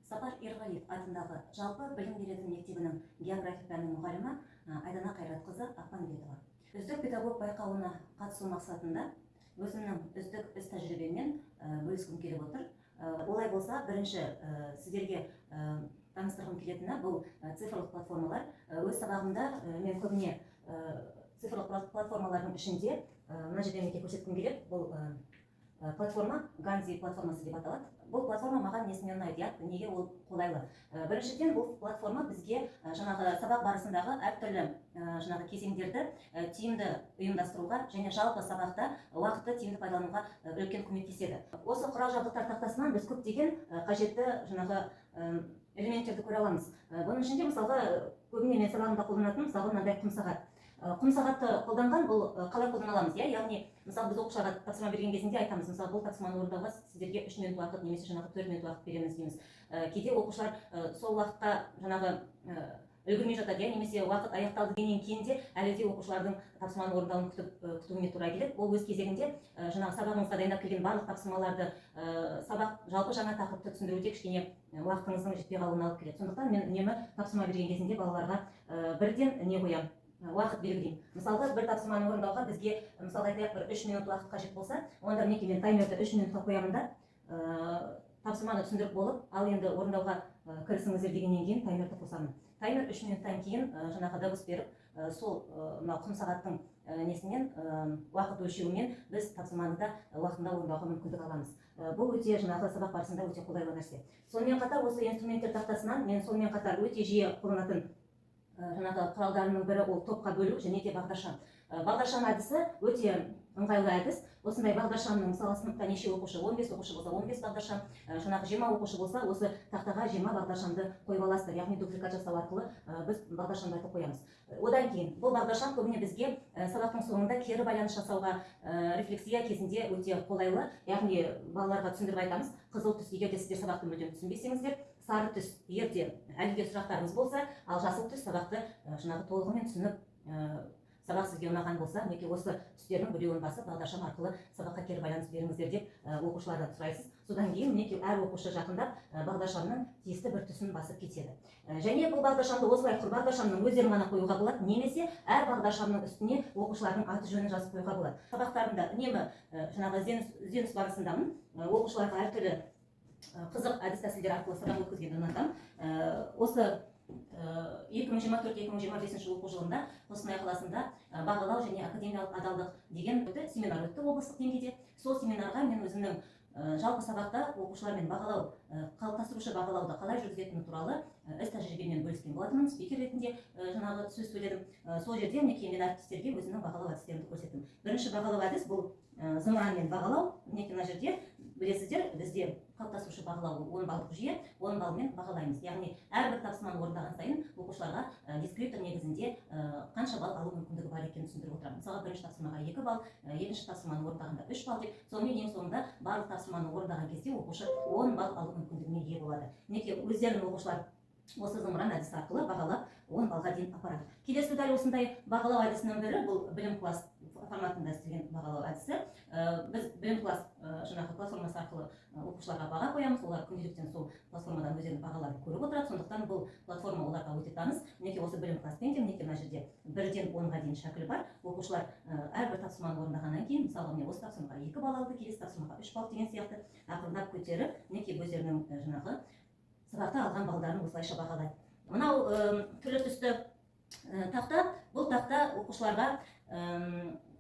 Сапар Ерғалиев атындағы жалпы білім беретін мектебінің география пәнінің мұғалімі Айдана Қайратқызы Апанбетова. Үздік педагог байқауына қатысу мақсатында өзімнің үздік іс тәжірибеммен бөліскім келіп отыр. Олай болса, бірінші сіздерге таныстырғым келетіні бұл цифрлық платформалар. Өз сабағымда мен көбіне цифрлық платформалардың ішінде мына жерде менге көрсеткім келеді. Бұл платформа Ганзи платформасы деп аталады. Бұл платформа маған несімен ұнайды, неге ол қолайлы? Біріншіден, бұл платформа бізге жаңағы сабақ барысындағы әртүрлі жаңағы кезеңдерді тиімді ұйымдастыруға және жалпы сабақта уақытты тиімді пайдалануға үлкен көмектеседі. Осы құрал-жабдықтар тақтасынан біз көптеген қажетті жаңағы элементтерді көре аламыз. Бұның ішінде мысалға көбіне мен сабағымда қолданатын мысалы мынандай құмсағат. Құмсағатты қолданған бұл қалай қолдана аламыз? Яғни, мысалы біз оқушыларға тапсырма берген кезінде айтамыз, мысалы бұл тапсырманы орындауға сіздерге 3 минут уақыт немесе жаңағы 4 минут уақыт береміз дейміз. Кейде оқушылар сол уақытта жаңағы үлгермей жатады, немесе уақыт аяқталды дегеннен кейін де әлі де оқушылардың тапсырманы орындауын күтуіне тура келеді. Ол өз кезегінде жаңағы сабағыңызға дайындап келген барлық тапсырмаларды сабақ жалпы жаңа тақырыпты түсіндіруде кішкене уақытыңыздың жетпей қалуына алып келеді. Сондықтан мен үнемі тапсырма берген кезінде балаларға бірден не қоямын, уақыт белгілеймін. Мысалға бір тапсырманы орындауға бізге мысалы айтайық бір 3 минут уақыт қажет болса, онда мінекей мен таймерді 3 минутқа қоямын да тапсырманы түсіндіріп болып, ал енді орындауға кірісіңіздер дегеннен кейін таймерді қосамын. Таймер 3 минуттан кейін жаңағы дыбыс беріп, сол құм сағаттың несімен уақыт өлшеуімен біз тапсырманы да уақытында орындауға мүмкіндік аламыз. Бұл өте жаңағы сабақ барысында өте қолайлы нәрсе. Сонымен қатар осы инструменттер тақтасынан мен сонымен қатар өте жиі қолданатын жаңағы құралдарының бірі ол топқа бөлу және де бағдаршам. Бағдаршам әдісі өте ыңғайлы әдіс. Осындай бағдаршамның мысалы сыныпта неше оқушы, 15 оқушы болса 15 бағдаршам, жаңағы 20 оқушы болса осы тақтаға 20 бағдаршамды қойып аласыздар. Яғни дупликат жасау арқылы біз бағдаршамдарды қоямыз. Одан кейін бұл бағдаршам көбіне бізге сабақтың соңында кері байланыс жасауға, рефлексия кезінде өте қолайлы. Яғни балаларға түсіндіріп айтамыз, қызыл түс егер де сіздер сабақты мүлдем түсінбесеңіздер, сары түс егер де әлі де сұрақтарыңыз болса, ал жасыл түс сабақты жаңағы толығымен түсініп сабақ сізге ұнаған болса, неке осы түстердің біреуін басып бағдаршам арқылы сабаққа кері байланыс беріңіздер деп оқушылардан сұрайсыз. Содан кейін неке әр оқушы жақындап бағдаршамның тиісті бір түсін басып кетеді. Және бұл бағдаршамды осылай құр бағдаршамның өздерін ғана қоюға болады, немесе әр бағдаршамның үстіне оқушылардың аты жөнін жазып қоюға болады. Сабақтарымда үнемі жаңағы ізденіс барысындамын, оқушыларға әртүрлі қызық әдіс тәсілдер арқылы сабақ өткізгенді ұнатамын. Осы 2024-2025 оқу жылында Қостанай қаласында бағалау және академиялық адалдық деген семинар өтті облыстық деңгейде. Сол семинарға мен өзімнің жалпы сабақта оқушылармен бағалау, қалыптастырушы бағалауды қалай жүргізетіні туралы іс тәжірибемен бөліскен болатынмын. Спикер ретінде жаңағы сөз сөйледім. Сол жерде мінекей мен әріптестерге өзімнің бағалау әдістерімді көрсеттім. Бірінші бағалау әдіс бұл зымыранмен бағалау. Мінекей мына жерде білесіздер, бізде қалыптастырушы бағалау 10 баллық жүйе, 10 баллмен бағалаймыз. Яғни әрбір тапсырманы орындаған сайын оқушыларға дескриптор негізінде қанша балл алу мүмкіндігі бар екенін түсіндіріп отырамын. Мысалға бірінші тапсырмаға 2 балл, екінші тапсырманы орындағанда 3 балл деп, сонымен ең соңында барлық тапсырманы орындаған кезде оқушы 10 балл алу мүмкіндігіне ие болады. Неке өздерінің оқушылар осы зымыран әдісі арқылы бағалап 10 балға дейін апарады. Келесі дәл осындай бағалау әдісінің бірі бұл білім класс форматында істелген бағалау әдісі. Біз білім класс жаңағы платформасы арқылы оқушыларға баға қоямыз, олар күнделіктен сол платформадан өздерінің бағаларын көріп отырады. Сондықтан бұл платформа оларға өте таныс. Мінекей осы білім класспен де мінекей мына жерде 1-ден 10-ға дейін шәкіл бар. Оқушылар әрбір тапсырманы орындағаннан кейін, мысалы міне осы тапсырмаға 2 балл алды, келесі тапсырмаға 3 балл деген сияқты ақырындап көтеріп, мінекей өздерінің жаңағы сабақта алған балдарын осылайша бағалайды. Мынау түрлі түсті тақта, бұл тақта оқушыларға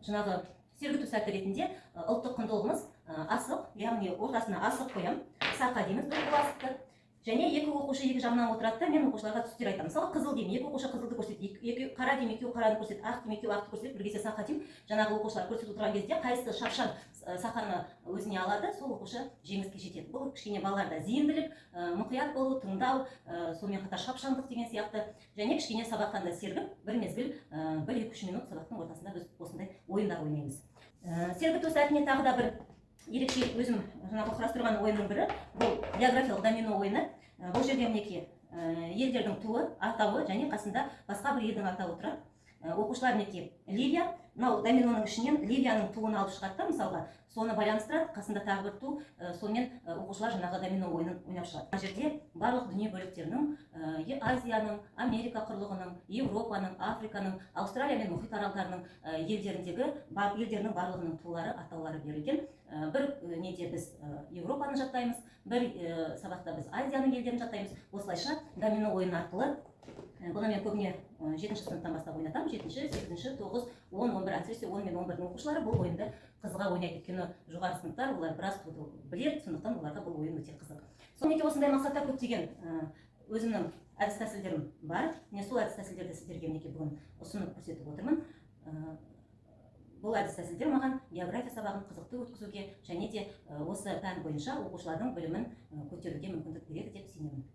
жаңағы сергіту сәті ретінде ұлттық құндылығымыз асық, яғни ортасына асық қоямын, сақа дейміз бір асықты. Және екі оқушы екі жағынан отырады да мен оқушыларға түстер айтамын. Мысалы қызыл деймін, екі оқушы қызылды көрсетеді, қара деймін, екеуі қараны көрсетеді, ақ деймін, екеуі ақты көрсетеді, бір кезде сақа деймін. Жаңағы оқушылар көрсетіп отырған кезде қайсысы шапшаң сақаны өзіне алады, сол оқушы жеңіске жетеді. Бұл кішкене балаларда зейінділік, мұқият болу, тыңдау, сонымен қатар шапшаңдық деген сияқты. Және кішкене сабақтан да сергіп, бір мезгіл 1-2-3 минут сабақтың ортасында біз осындай ойындар ойнаймыз. Сергіту сәтіне тағы да бір ерекше өзім жаңағы құрастырған ойынның бірі бұл географиялық домино ойыны. Бұл жерде мінекей елдердің туы, атауы және қасында басқа бір елдің атауы тұрады. Оқушылар мінекей Ливия, мынау доминоның ішінен Ливияның туын алып шығады да, мысалға, соны байланыстырады, қасында тағы бір ту, сонымен оқушылар жаңағы домино ойынын ойнап шығады. Мына жерде барлық дүние бөліктерінің, Азияның, Америка құрлығының, Еуропаның, Африканың, Аустралия мен мұхит аралдарының елдерінің барлығының тулары, атаулары берілген. Бір неде біз Еуропаны жаттаймыз, бір сабақта біз Азияның елдерін жаттаймыз. Осылайша домино ойыны арқылы, бұны мен көбіне 7-ші сыныптан бастап ойнатамын. 7-ші, 8-ші, 9, 10, 11, әсіресе 10 мен 11-дің оқушылары бұл ойынды қызыға ойнайды. Өйткені жоғары сыныптар олар біраз туды біледі, сондықтан оларға бұл ойын өте қызық. Сонымен осындай мақсатта көптеген өзімнің әдіс тәсілдерім бар. Мен сол әдіс тәсілдерді сіздерге мінекей бүгін ұсынып көрсетіп отырмын. Бұл әдіс тәсілдер маған география сабағын қызықты өткізуге және де осы пән бойынша оқушылардың білімін көтеруге мүмкіндік береді деп сенемін.